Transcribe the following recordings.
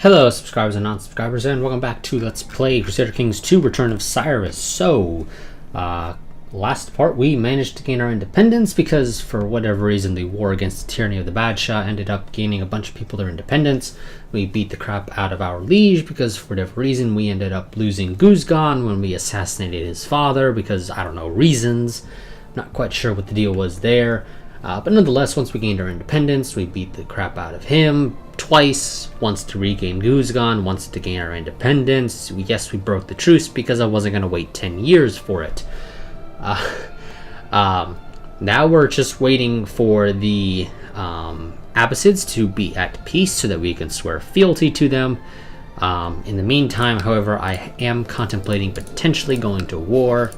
Hello subscribers and non-subscribers, and welcome back to Let's Play Crusader Kings 2 Return of Cyrus. So, last part we managed to gain our independence because for whatever reason the war against the tyranny of the Badshah ended up gaining a bunch of people their independence. We beat the crap out of our liege because for whatever reason we ended up losing Guzgan when we assassinated his father because, I don't know, reasons. Not quite sure what the deal was there. But nonetheless, once we gained our independence, we beat the crap out of him twice. Once to regain Guzgan, once to gain our independence. Yes, we broke the truce because I wasn't going to wait 10 years for it. Now we're just waiting for the Abbasids to be at peace so that we can swear fealty to them. In the meantime, however, I am contemplating potentially going to war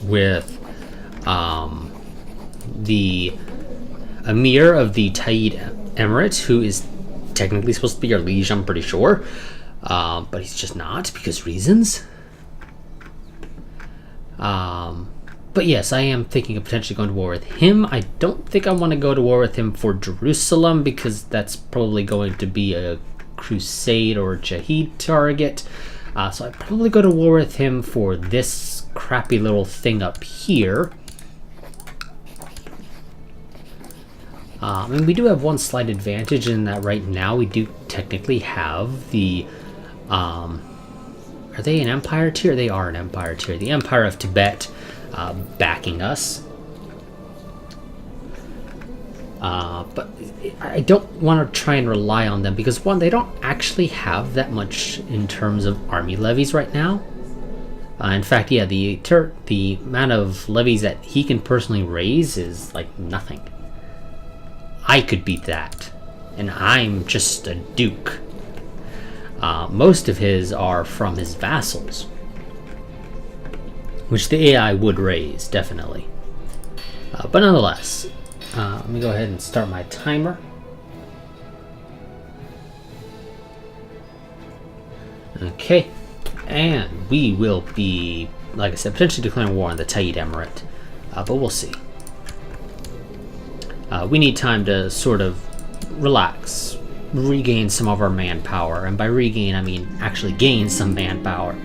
with the Emir of the Taid Emirate, who is technically supposed to be our liege, I'm pretty sure, but he's just not because reasons. But yes, I am thinking of potentially going to war with him. I don't think I want to go to war with him for Jerusalem because that's probably going to be a Crusade or Jihad target. So I'd probably go to war with him for this crappy little thing up here. And we do have one slight advantage in that right now we do technically have the, are they an empire tier? They are an empire tier. The Empire of Tibet backing us. But I don't want to try and rely on them because, one, they don't actually have that much in terms of army levies right now. In fact, yeah, the amount of levies that he can personally raise is like nothing. I could beat that, and I'm just a duke. Most of his are from his vassals, which the AI would raise, definitely. But nonetheless, let me go ahead and start my timer. Okay, and we will be, like I said, potentially declaring war on the Taid Emirate, but we'll see. We need time to sort of relax, regain some of our manpower, and by regain I mean actually gain some manpower.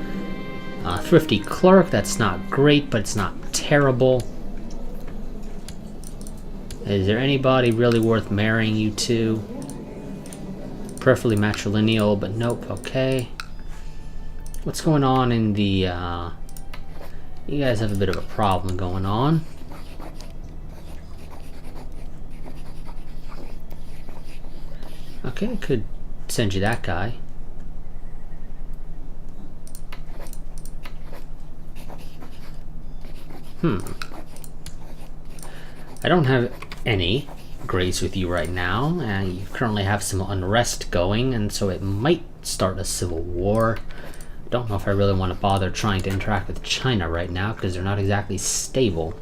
Thrifty clerk, that's not great, but it's not terrible. Is there anybody really worth marrying you to? Preferably matrilineal, but nope, okay. What's going on in the, you guys have a bit of a problem going on. Okay, I could send you that guy. I don't have any grace with you right now, and you currently have some unrest going, and so it might start a civil war. Don't know if I really want to bother trying to interact with China right now, because they're not exactly stable.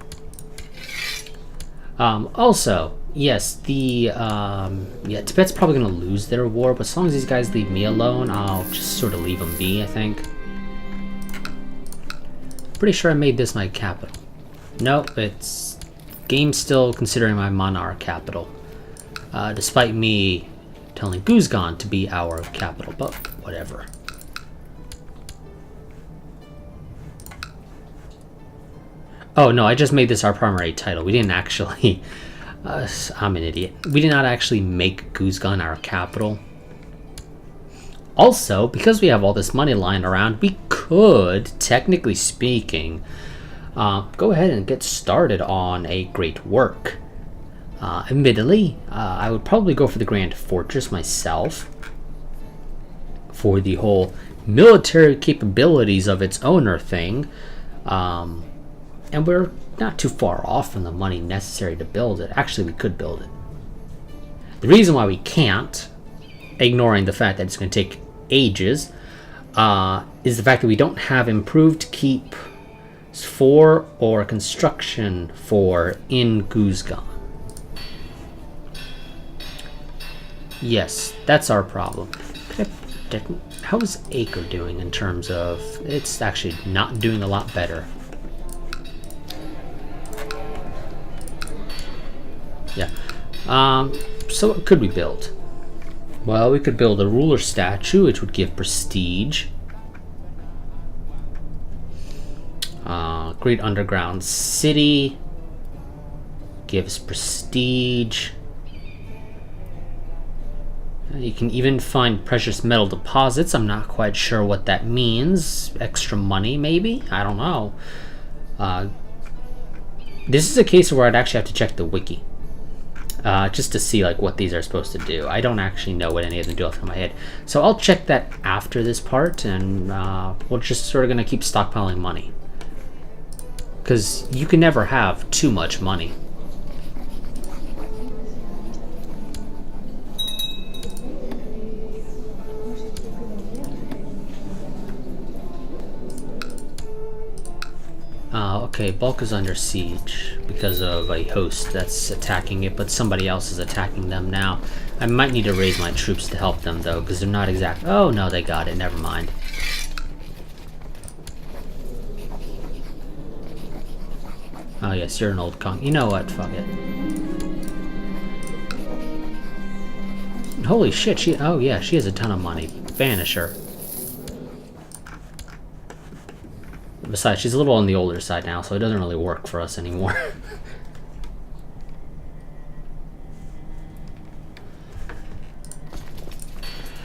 Also, yes, the, yeah, Tibet's probably going to lose their war, but as long as these guys leave me alone, I'll just sort of leave them be, I think. Pretty sure I made this my capital. Nope, it's... Game's still considering my monarch capital. Despite me telling Guzgan to be our capital, but whatever. Oh, no, I just made this our primary title. We didn't actually... I'm an idiot. We did not actually make Guzgan our capital. Also, because we have all this money lying around, we could, technically speaking, go ahead and get started on a great work. Admittedly, I would probably go for the Grand Fortress myself for the whole military capabilities of its owner thing. And we're not too far off from the money necessary to build it. Actually, we could build it. The reason why we can't, ignoring the fact that it's going to take ages, is the fact that we don't have improved keep for or construction for in Guzgan. Yes, that's our problem. How is Acre doing in terms of... It's actually not doing a lot better. Yeah. So what could we build? Well, we could build a ruler statue, which would give prestige. Great underground city gives prestige. You can even find precious metal deposits. I'm not quite sure what that means. Extra money, maybe? I don't know. This is a case where I'd actually have to check the wiki. Just to see like what these are supposed to do. I don't actually know what any of them do off the top of my head. So I'll check that after this part, and we're just sort of going to keep stockpiling money. Because you can never have too much money. Okay, Bulk is under siege because of a host that's attacking it, but somebody else is attacking them now. I might need to raise my troops to help them, though, because they're not exact. Oh, no, they got it. Never mind. Oh, yes, you're an old con. You know what? Fuck it. Holy shit, she... Oh, yeah, she has a ton of money. Banish her. Besides, she's a little on the older side now, so it doesn't really work for us anymore.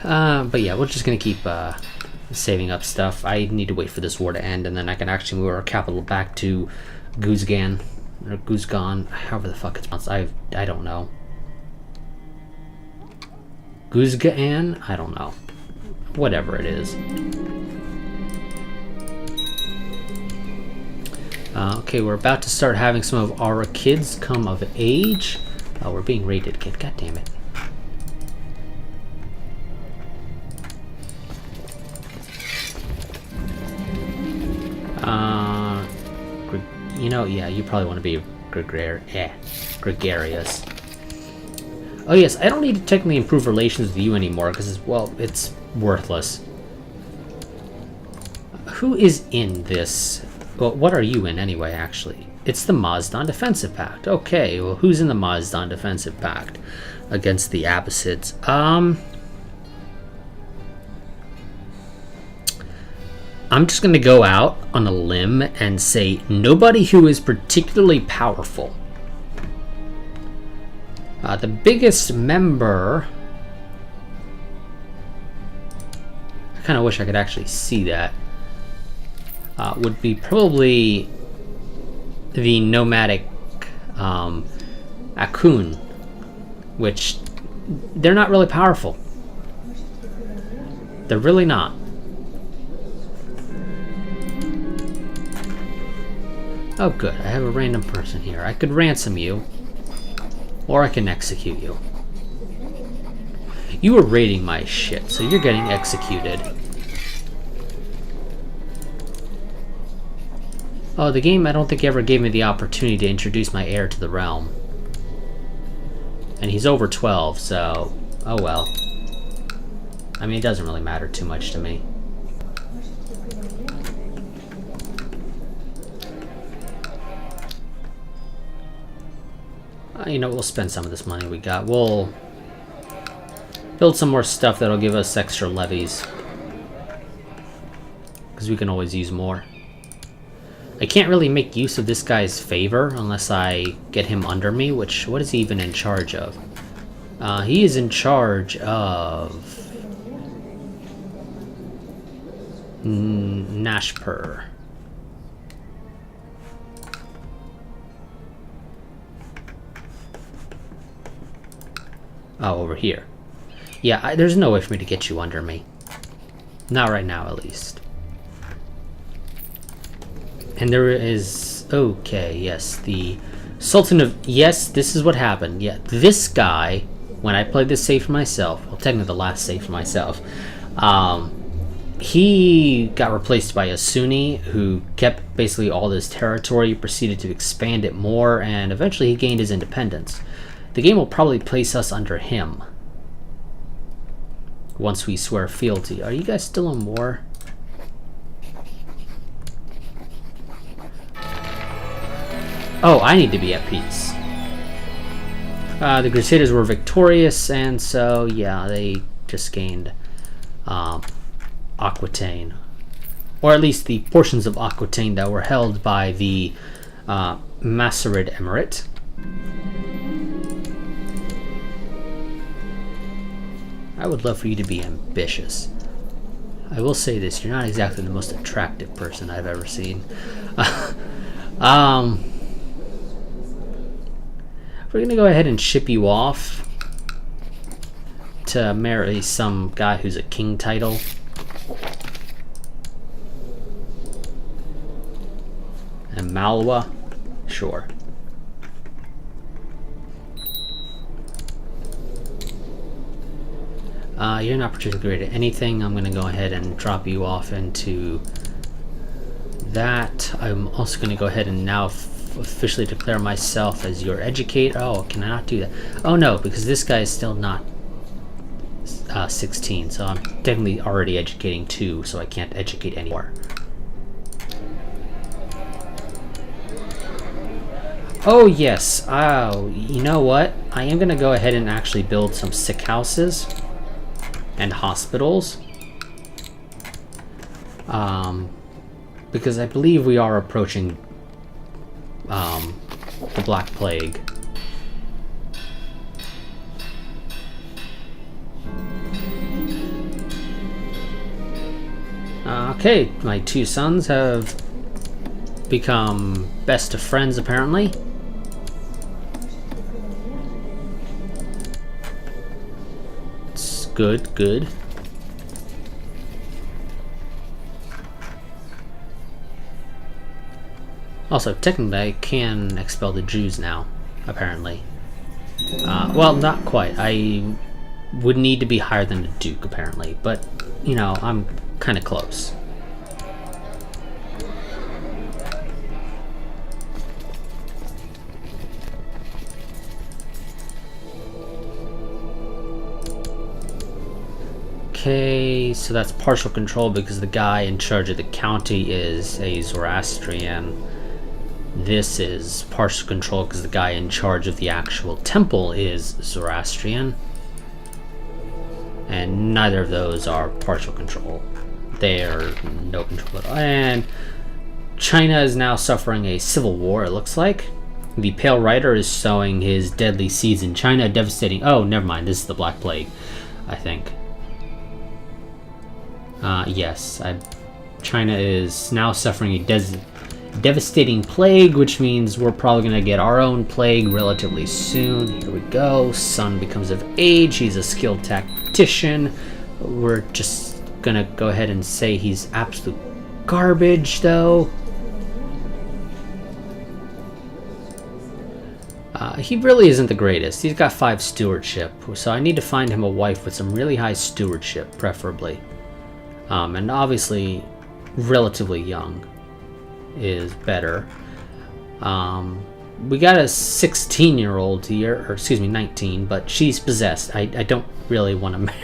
But yeah, we're just gonna keep saving up stuff. I need to wait for this war to end, and then I can actually move our capital back to Guzgan, or Guzgan, however the fuck it's pronounced. I don't know. Guzgan? I don't know. Whatever it is. Okay, we're about to start having some of our kids come of age. Oh, we're being raided, kid. God damn it. You know, yeah, you probably want to be gregarious. Oh yes, I don't need to technically improve relations with you anymore because, well, it's worthless. Who is in this? Well, what are you in anyway, actually? It's the Mazdan Defensive Pact. Okay, well, who's in the Mazdan Defensive Pact against the Abbasids? I'm just going to go out on a limb and say nobody who is particularly powerful. The biggest member... I kind of wish I could actually see that. Would be probably the nomadic Akun, which they're not really powerful. They're really not. Oh good, I have a random person here. I could ransom you, or I can execute you. You were raiding my shit, so you're getting executed. Oh, the game, I don't think ever gave me the opportunity to introduce my heir to the realm. And he's over 12, so... oh well. I mean, it doesn't really matter too much to me. You know, we'll spend some of this money we got. We'll build some more stuff that'll give us extra levies. Because we can always use more. I can't really make use of this guy's favor unless I get him under me, which, what is he even in charge of? He is in charge of... Nashpur. Oh, over here. Yeah, there's no way for me to get you under me. Not right now, at least. And there is... okay, yes, the Sultan of... yes, this is what happened. Yeah, this guy, when I played this save for myself, well, technically the last save for myself, he got replaced by a Sunni who kept basically all this territory, proceeded to expand it more, and eventually he gained his independence. The game will probably place us under him once we swear fealty. Are you guys still in war? Oh, I need to be at peace. The Crusaders were victorious, and so, yeah, they just gained Aquitaine, or at least the portions of Aquitaine that were held by the Massarid Emirate. I would love for you to be ambitious. I will say this, you're not exactly the most attractive person I've ever seen. We're gonna go ahead and ship you off to marry some guy who's a king title. And Malwa? Sure. You're not particularly great at anything. I'm going to go ahead and drop you off into that. I'm also going to go ahead and now officially declare myself as your educator. Oh, can I not do that? Oh no, because this guy is still not 16, so I'm technically already educating 2, so I can't educate anymore. Oh yes, oh, you know what? I am going to go ahead and actually build some sick houses and hospitals, because I believe we are approaching the Black Plague. Okay, my 2 sons have become best of friends apparently. Good, good. Also, technically, I can expel the Jews now, apparently. Well, not quite. I would need to be higher than the Duke, apparently. But, you know, I'm kind of close. Okay, so that's partial control because the guy in charge of the county is a Zoroastrian. This is partial control because the guy in charge of the actual temple is Zoroastrian. And neither of those are partial control. They are no control at all. And China is now suffering a civil war, it looks like. The Pale Rider is sowing his deadly seeds in China, devastating... Oh, never mind, this is the Black Plague, I think. Yes, China is now suffering a devastating plague, which means we're probably going to get our own plague relatively soon. Here we go. Son becomes of age. He's a skilled tactician. We're just going to go ahead and say he's absolute garbage, though. He really isn't the greatest. He's got 5 stewardship, so I need to find him a wife with some really high stewardship, preferably. And obviously, relatively young is better. We got a 16-year-old here, or excuse me, 19, but she's possessed. I don't really want to.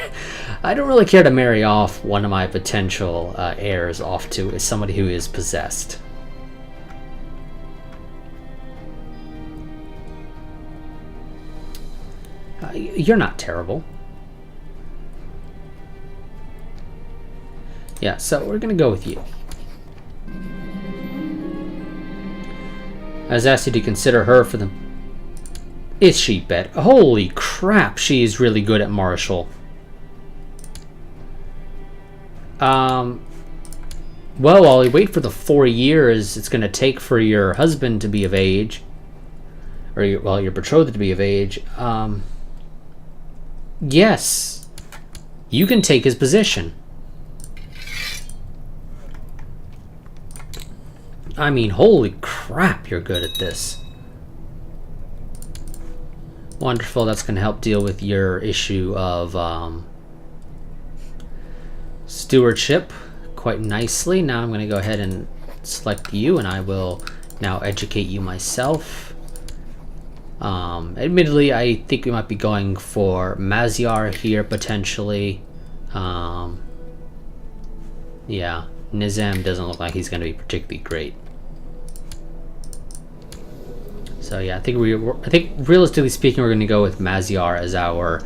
I don't really care to marry off one of my potential heirs off to somebody who is possessed. You're not terrible. Yeah, so we're gonna go with you. I was asked you to consider her for the... Is she bet? Holy crap, she is really good at Martial. Well, while we wait for the 4 years it's gonna take for your husband to be of age, or your betrothed to be of age, yes, you can take his position. I mean, holy crap, you're good at this. Wonderful, that's going to help deal with your issue of stewardship quite nicely. Now I'm going to go ahead and select you, and I will now educate you myself. Admittedly, I think we might be going for Magyar here, potentially. Yeah, Nizam doesn't look like he's going to be particularly great. So yeah, I think realistically speaking, we're going to go with Maziar as our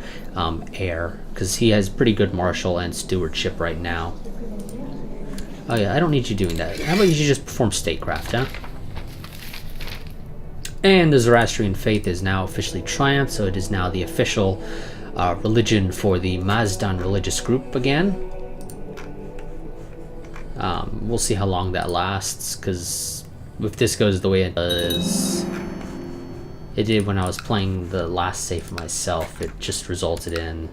heir, because he has pretty good martial and stewardship right now. Oh yeah, I don't need you doing that. How about you just perform statecraft, huh? And the Zoroastrian faith is now officially triumphed, so it is now the official religion for the Mazdan religious group again. We'll see how long that lasts, because if this goes the way it does, it did when I was playing the last save for myself, it just resulted in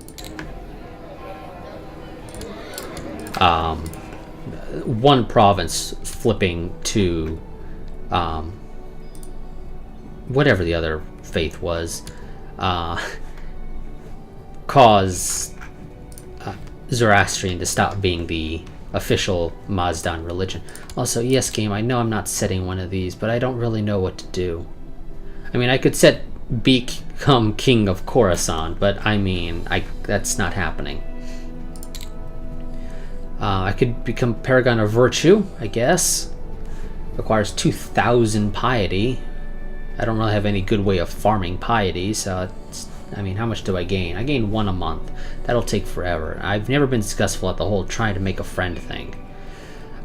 one province flipping to whatever the other faith was, cause Zoroastrian to stop being the official Mazdan religion. Also, yes, game, I know I'm not setting one of these, but I don't really know what to do. I mean, I could set become king of Khorasan, but I mean, that's not happening. I could become Paragon of Virtue, I guess. Requires 2,000 piety. I don't really have any good way of farming piety, so I mean, how much do I gain? I gain 1 a month. That'll take forever. I've never been successful at the whole trying to make a friend thing.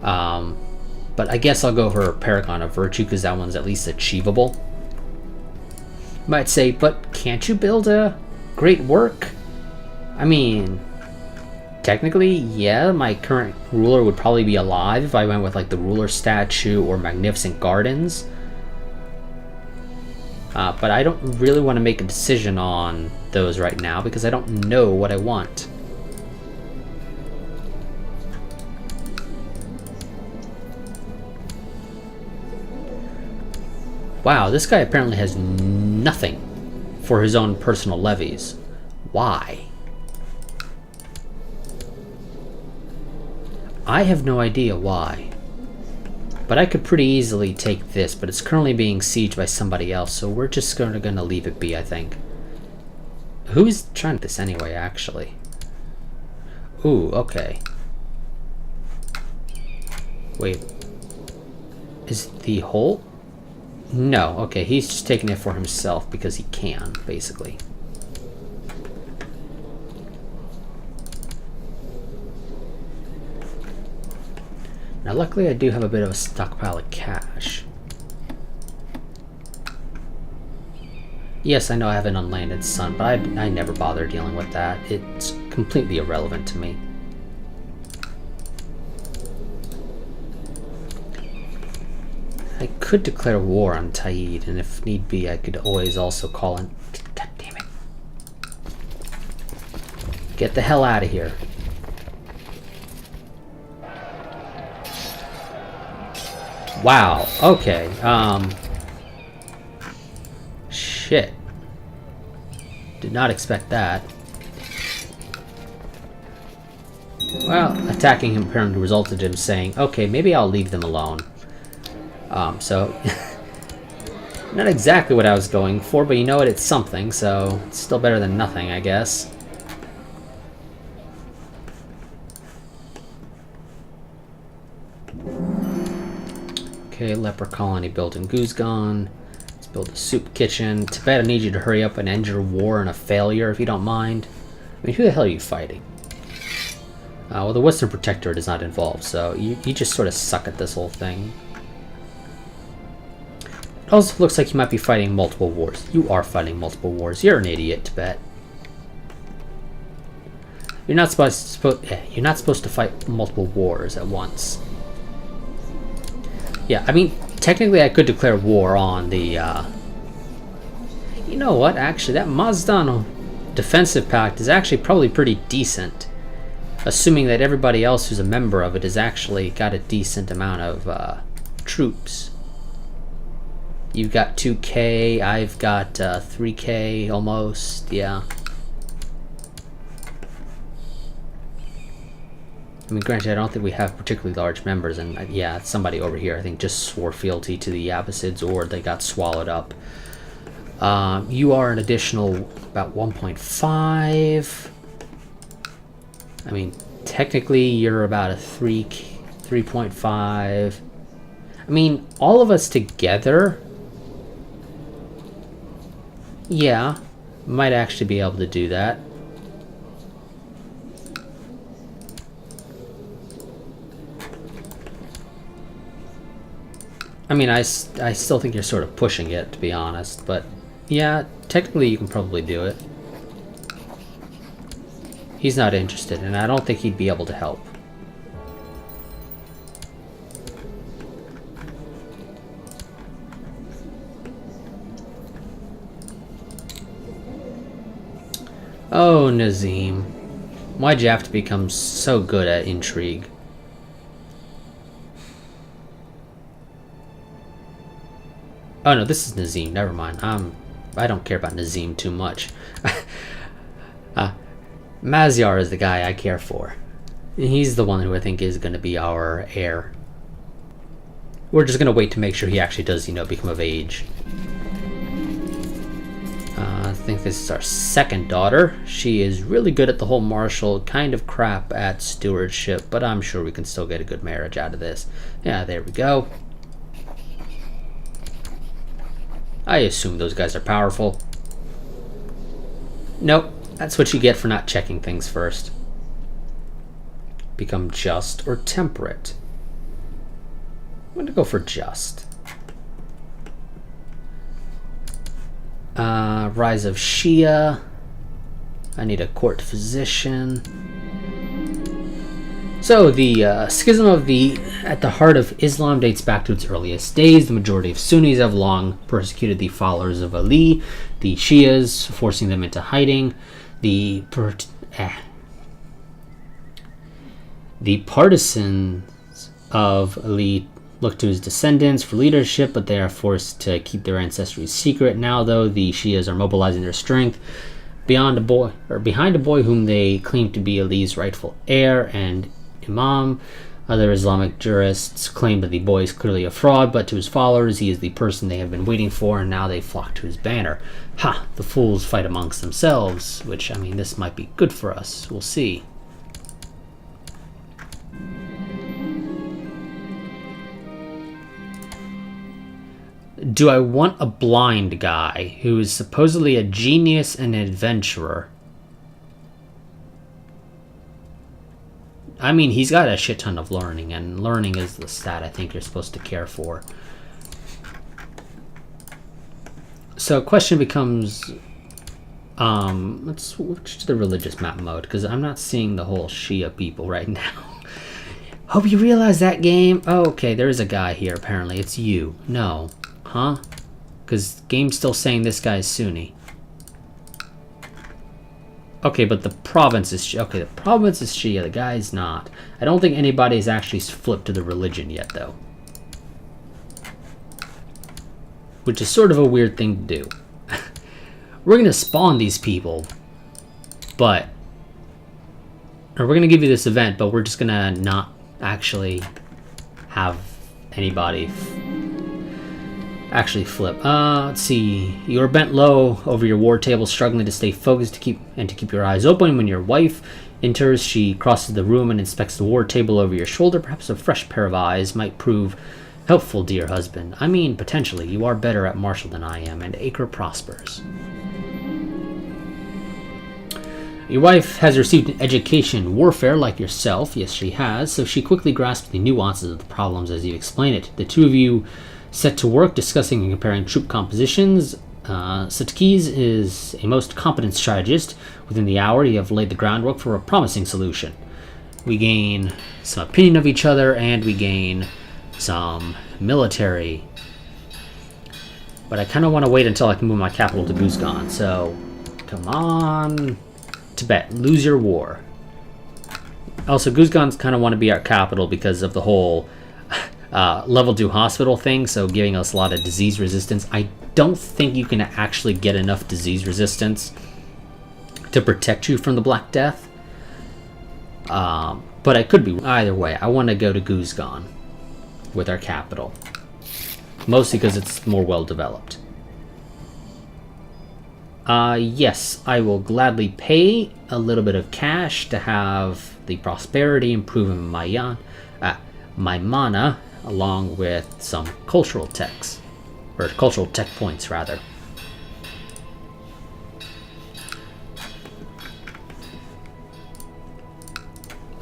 But I guess I'll go for Paragon of Virtue, because that one's at least achievable. You might say, but can't you build a great work? I mean, technically, yeah, my current ruler would probably be alive if I went with like the ruler statue or Magnificent Gardens. But I don't really want to make a decision on those right now because I don't know what I want. Wow, this guy apparently has nothing for his own personal levies. Why? I have no idea why. But I could pretty easily take this, but it's currently being sieged by somebody else, so we're just gonna leave it be, I think. Who's trying this anyway, actually? Ooh, okay. Wait. Is the whole? No, okay, he's just taking it for himself because he can, basically. Now, luckily, I do have a bit of a stockpile of cash. Yes, I know I have an unlanded sun, but I never bother dealing with that. It's completely irrelevant to me. I could declare war on Taid, and if need be, I could always also call in... God damn it. Get the hell out of here. Wow, okay, shit. Did not expect that. Well, attacking him apparently resulted in him saying, okay, maybe I'll leave them alone. So, not exactly what I was going for, but you know what, it's something, so it's still better than nothing, I guess. Okay, leper colony built in Guzgan. Let's build a soup kitchen. Tibet, I need you to hurry up and end your war in a failure, if you don't mind. I mean, who the hell are you fighting? Well, the Western Protectorate is not involved, so you just sort of suck at this whole thing. It also looks like you might be fighting multiple wars. You are fighting multiple wars. You're an idiot, Tibet. You're not supposed to fight multiple wars at once. Yeah, I mean, technically I could declare war on the, You know what, actually, that Mazdan defensive pact is actually probably pretty decent. Assuming that everybody else who's a member of it has actually got a decent amount of, troops. You've got 2k, I've got, 3k almost, yeah. I mean, granted, I don't think we have particularly large members, and yeah, somebody over here, I think, just swore fealty to the Abbasids, or they got swallowed up. You are an additional about 1.5. I mean, technically, you're about a 3.5. I mean, all of us together Yeah, might actually be able to do that. I mean, I still think you're sort of pushing it, to be honest, but yeah, technically you can probably do it. He's not interested, and I don't think he'd be able to help. Oh, Nazim. Why'd you have to become so good at intrigue? Oh no, this is Nazim. Never mind. I don't care about Nazim too much. Mazyar is the guy I care for. He's the one who I think is going to be our heir. We're just going to wait to make sure he actually does, become of age. I think this is our second daughter. She is really good at the whole martial, kind of crap at stewardship, but I'm sure we can still get a good marriage out of this. Yeah, there we go. I assume those guys are powerful. Nope, that's what you get for not checking things first. Become just or temperate. I'm going to go for just. Rise of Shia. I need a court physician. So the schism at the heart of Islam dates back to its earliest days. The majority of Sunnis have long persecuted the followers of Ali, the Shias, forcing them into hiding. The partisans of Ali look to his descendants for leadership, but they are forced to keep their ancestry secret. Now, though, the Shias are mobilizing their strength behind a boy whom they claim to be Ali's rightful heir and imam. Other Islamic jurists claim that the boy is clearly a fraud, but to his followers, he is the person they have been waiting for, and now they flock to his banner. Ha! The fools fight amongst themselves, which, I mean, this might be good for us. We'll see. Do I want a blind guy who is supposedly a genius and an adventurer? I mean, he's got a shit ton of learning, and learning is the stat I think you're supposed to care for. So question becomes, let's switch to the religious map mode, because I'm not seeing the whole Shia people right now. Hope you realize that, game. Oh, okay, there is a guy here, apparently. It's you. No. Huh? Because game's still saying this guy is Sunni. Okay, but the province is Shia. Okay, the province is Shia. The guy's not. I don't think anybody's actually flipped to the religion yet, though. Which is sort of a weird thing to do. We're going to spawn these people, but... Or we're going to give you this event, but we're just going to not actually have anybody actually flip. Let's see. You are bent low over your war table, struggling to stay focused to keep your eyes open. When your wife enters, she crosses the room and inspects the war table over your shoulder. Perhaps a fresh pair of eyes might prove helpful, dear husband. I mean, potentially. You are better at martial than I am, and Acre prospers. Your wife has received an education in warfare like yourself. Yes, she has. So she quickly grasps the nuances of the problems as you explain it. The two of you set to work discussing and comparing troop compositions. Satkis is a most competent strategist. Within the hour, you have laid the groundwork for a promising solution. We gain some opinion of each other, and we gain some military. But I kind of want to wait until I can move my capital to Guzgan. So, come on, Tibet, lose your war. Also, Guzgan's kind of want to be our capital because of the whole level 2 hospital thing, so giving us a lot of disease resistance. I don't think you can actually get enough disease resistance to protect you from the Black Death. But I could be. Either way, I want to go to Guzgan with our capital. Mostly because it's more well developed. Yes, I will gladly pay a little bit of cash to have the prosperity improve in my mana, along with some cultural techs, or cultural tech points rather.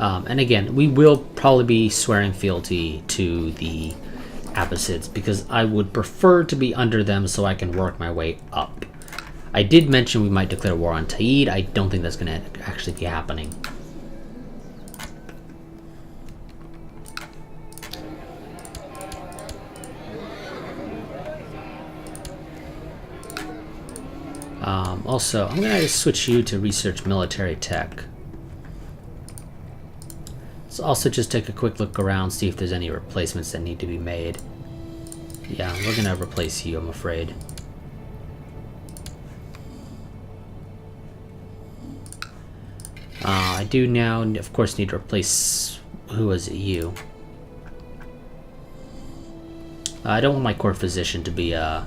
And again, we will probably be swearing fealty to the Abbasids because I would prefer to be under them so I can work my way up. I did mention we might declare war on Taid. I don't think that's going to actually be happening. Also, I'm going to switch you to research military tech. Let's also just take a quick look around, see if there's any replacements that need to be made. Yeah, we're going to replace you, I'm afraid. I do now, of course, need to replace... Who was it? You. I don't want my court physician to be a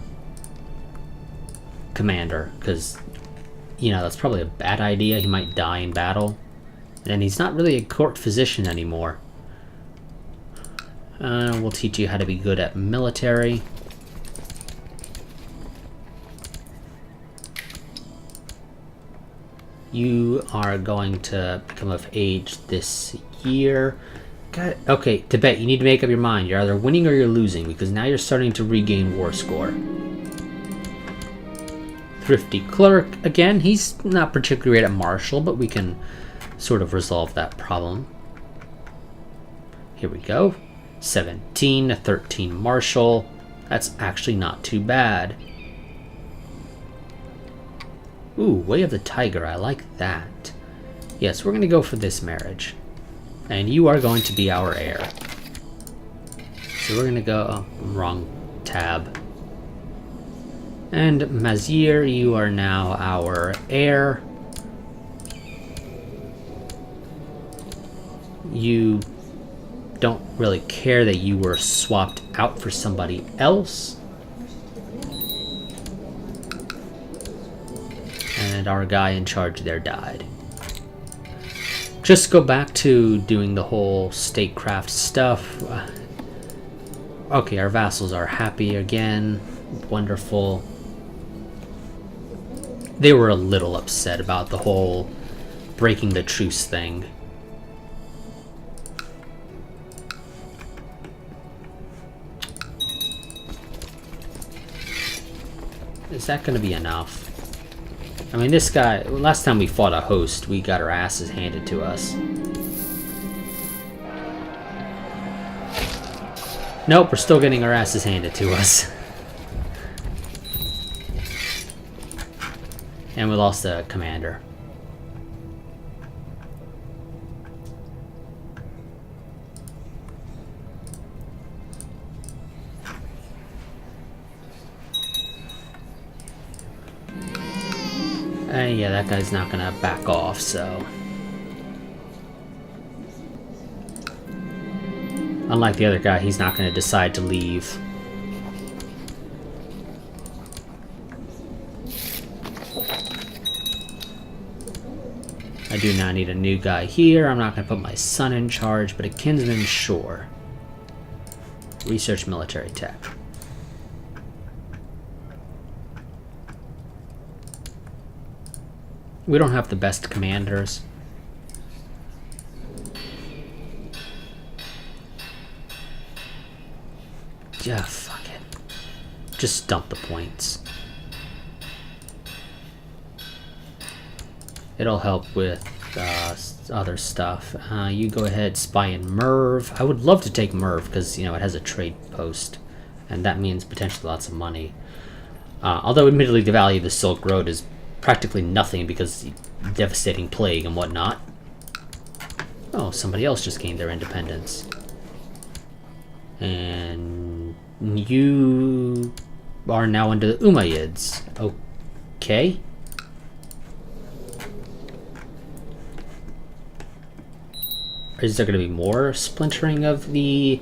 commander, because, you know, that's probably a bad idea. He might die in battle. And he's not really a court physician anymore. We'll teach you how to be good at military. You are going to become of age this year. God, okay, Tibet, you need to make up your mind. You're either winning or you're losing, because now you're starting to regain war score. Thrifty Clerk, again, he's not particularly great at martial, but we can sort of resolve that problem. Here we go. 17 to 13 martial. That's actually not too bad. Ooh, Way of the Tiger, I like that. Yes, we're going to go for this marriage. And you are going to be our heir. So we're going to go... Oh, wrong tab. And Mazir, you are now our heir. You don't really care that you were swapped out for somebody else. And our guy in charge there died. Just go back to doing the whole statecraft stuff. Okay, our vassals are happy again. Wonderful. They were a little upset about the whole breaking the truce thing. Is that going to be enough? I mean, this guy, last time we fought a host, we got our asses handed to us. Nope, we're still getting our asses handed to us. And we lost the commander. Yeah, that guy's not gonna back off, so... Unlike the other guy, he's not gonna decide to leave. I do now need a new guy here. I'm not gonna put my son in charge, but a kinsman, sure. Research military tech. We don't have the best commanders. Yeah, fuck it. Just dump the points. It'll help with other stuff. You go ahead, spy in Merv. I would love to take Merv because, you know, it has a trade post. And that means potentially lots of money. Although admittedly the value of the Silk Road is practically nothing because of devastating plague and whatnot. Oh, somebody else just gained their independence. And you are now under the Umayyads. Okay. Is there going to be more splintering of the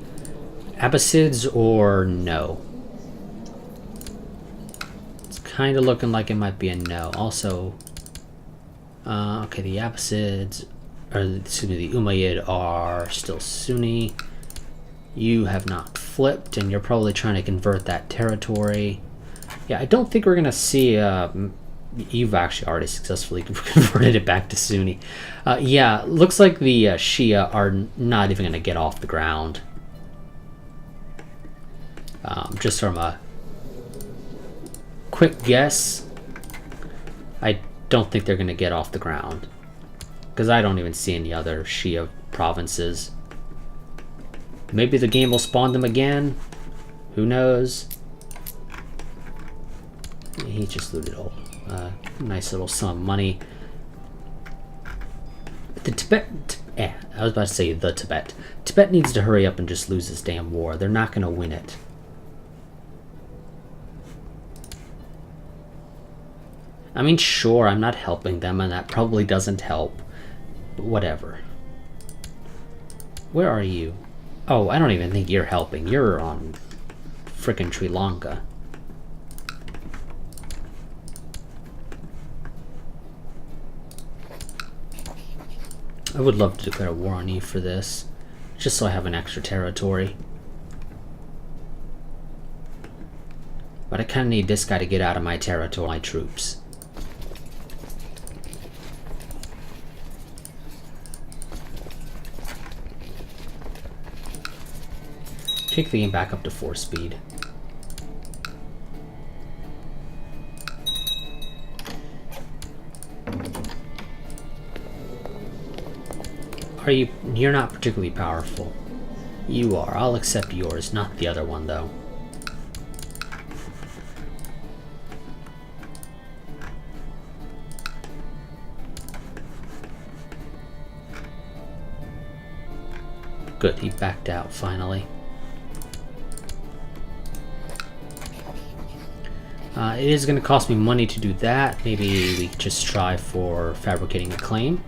Abbasids or no? Kind of looking like it might be a no. Also, okay, the Abbasids, or excuse me, the Umayyad are still Sunni. You have not flipped, and you're probably trying to convert that territory. Yeah, I don't think we're gonna see You've actually already successfully converted it back to Sunni. Yeah, looks like the Shia are not even going to get off the ground. Just from a quick guess, I don't think they're going to get off the ground. Because I don't even see any other Shia provinces. Maybe the game will spawn them again. Who knows? He just looted all. Nice little sum of money. The Tibet... I was about to say the Tibet. Tibet needs to hurry up and just lose this damn war. They're not going to win it. I mean, sure, I'm not helping them, and that probably doesn't help. But whatever. Where are you? Oh, I don't even think you're helping. You're on frickin' Sri Lanka. I would love to declare war on you for this, just so I have an extra territory. But I kind of need this guy to get out of my territory, my troops. Take the game back up to 4 speed. You're not particularly powerful. You are. I'll accept yours, not the other one, though. Good, he backed out, finally. It is going to cost me money to do that. Maybe we just try for fabricating a claim.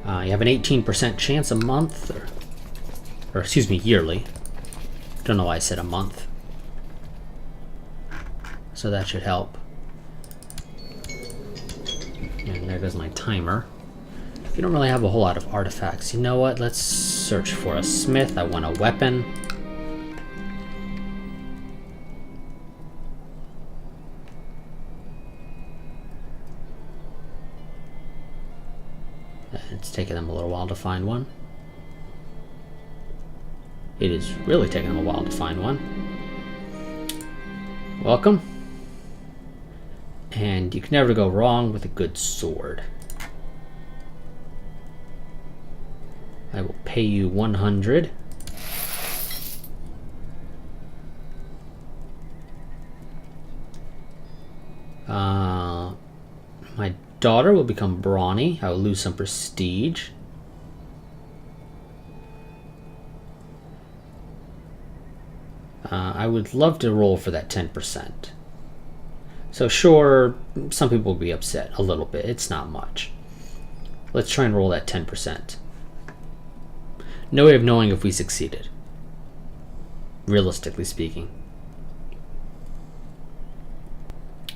You have an 18% chance a month, or excuse me, yearly. Don't know why I said a month. So that should help. And there goes my timer. You don't really have a whole lot of artifacts. You know what? Let's search for a smith. I want a weapon. It's taken them a little while to find one. It is really taking them a while to find one. Welcome. And you can never go wrong with a good sword. I will pay you 100. My daughter will become brawny. I will lose some prestige. I would love to roll for that 10%. So sure, some people will be upset a little bit. It's not much. Let's try and roll that 10%. No way of knowing if we succeeded. Realistically speaking.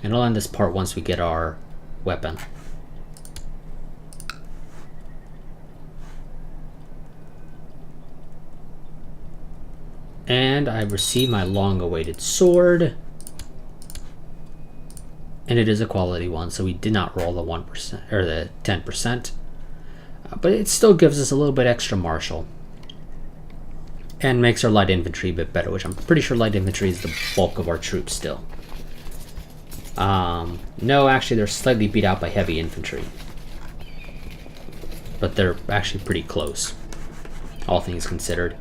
And I'll end this part once we get our weapon. And I received my long-awaited sword. And it is a quality one, so we did not roll the 1% or the 10%. But it still gives us a little bit extra martial. And makes our light infantry a bit better, which I'm pretty sure light infantry is the bulk of our troops still. No, actually they're slightly beat out by heavy infantry. But they're actually pretty close, all things considered.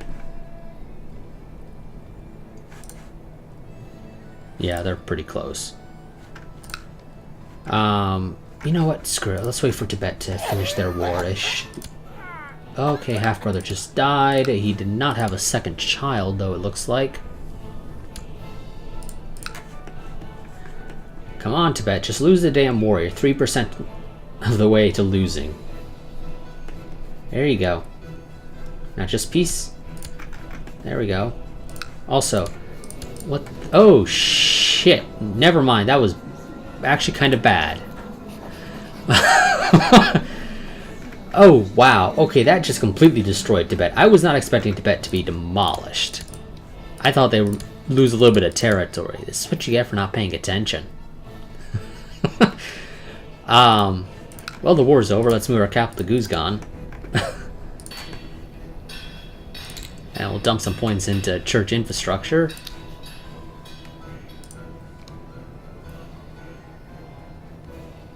Yeah, they're pretty close. You know what? Screw it. Let's wait for Tibet to finish their war. Okay, half-brother just died. He did not have a second child, though, it looks like. Come on, Tibet. Just lose the damn warrior. 3% of the way to losing. There you go. Now just peace. There we go. Also, what? Oh, shit. Never mind. That was actually kind of bad. Oh, wow. Okay, that just completely destroyed Tibet. I was not expecting Tibet to be demolished. I thought they were... lose a little bit of territory. This is what you get for not paying attention. Well, the war's over. Let's move our capital to Guzgan. And we'll dump some points into church infrastructure.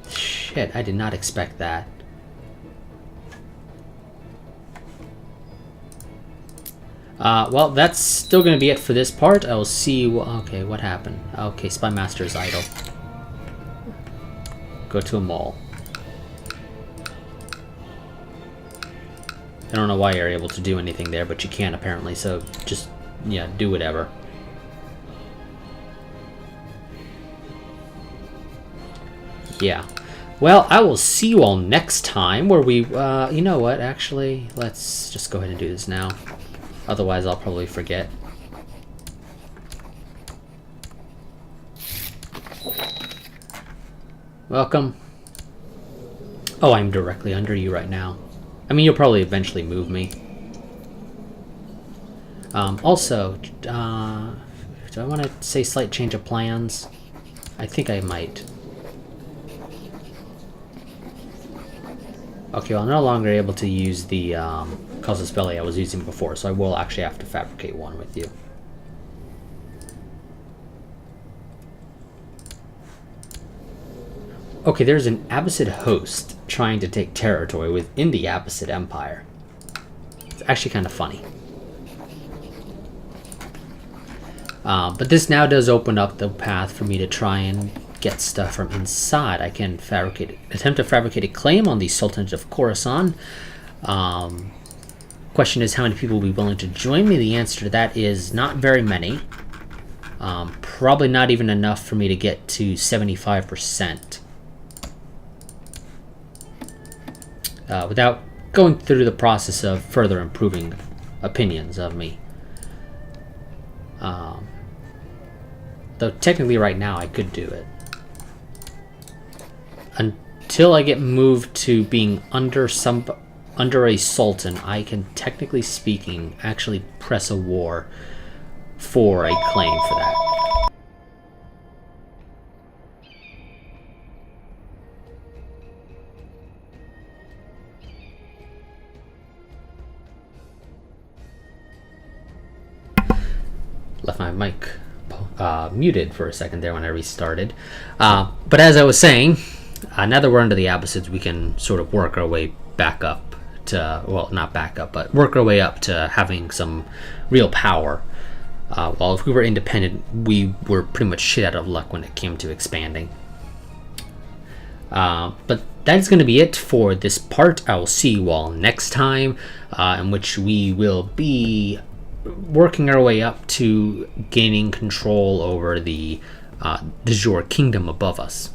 Shit, I did not expect that. Well, that's still going to be it for this part. I will see you... Okay, what happened? Okay, Spy Master is idle. Go to a mall. I don't know why you're able to do anything there, but you can apparently, so just, yeah, do whatever. Yeah. Well, I will see you all next time where we, you know what, actually, let's just go ahead and do this now. Otherwise, I'll probably forget. Welcome. Oh, I'm directly under you right now. I mean, you'll probably eventually move me. Also, do I want to say slight change of plans? I think I might. Okay, well, I'm no longer able to use the casus belli I was using before, so I will actually have to fabricate one with you. Okay, there's an Abbasid host trying to take territory within the Abbasid Empire. It's actually kind of funny. But this now does open up the path for me to try and get stuff from inside. I can attempt to fabricate a claim on the Sultanate of Khorasan. Question is, how many people will be willing to join me? The answer to that is not very many. Probably not even enough for me to get to 75%. Without going through the process of further improving opinions of me. Though technically right now I could do it. Until I get moved to being under a sultan, I can, technically speaking, actually press a war for a claim for that. Left my mic muted for a second there when I restarted. But as I was saying, now that we're under the Abbasids, we can sort of work our way back up to, well, not back up, but work our way up to having some real power. While if we were independent, we were pretty much shit out of luck when it came to expanding. But that's going to be it for this part. I will see you all next time, in which we will be working our way up to gaining control over the de jure kingdom above us.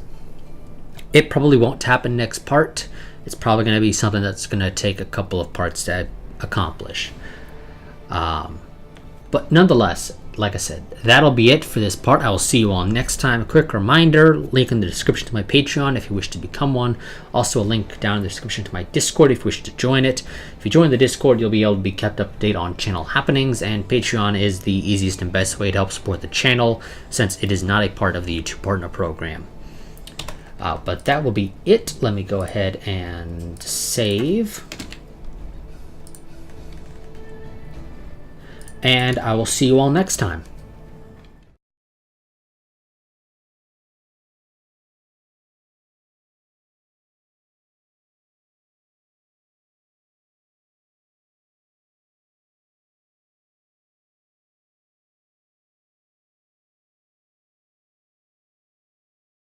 It probably won't happen next part. It's probably going to be something that's going to take a couple of parts to accomplish. But nonetheless, like I said, that'll be it for this part. I will see you all next time. A quick reminder, link in the description to my Patreon if you wish to become one. Also a link down in the description to my Discord if you wish to join it. If you join the Discord, you'll be able to be kept up to date on channel happenings, and Patreon is the easiest and best way to help support the channel since it is not a part of the YouTube Partner Program. But that will be it. Let me go ahead and save. And I will see you all next time.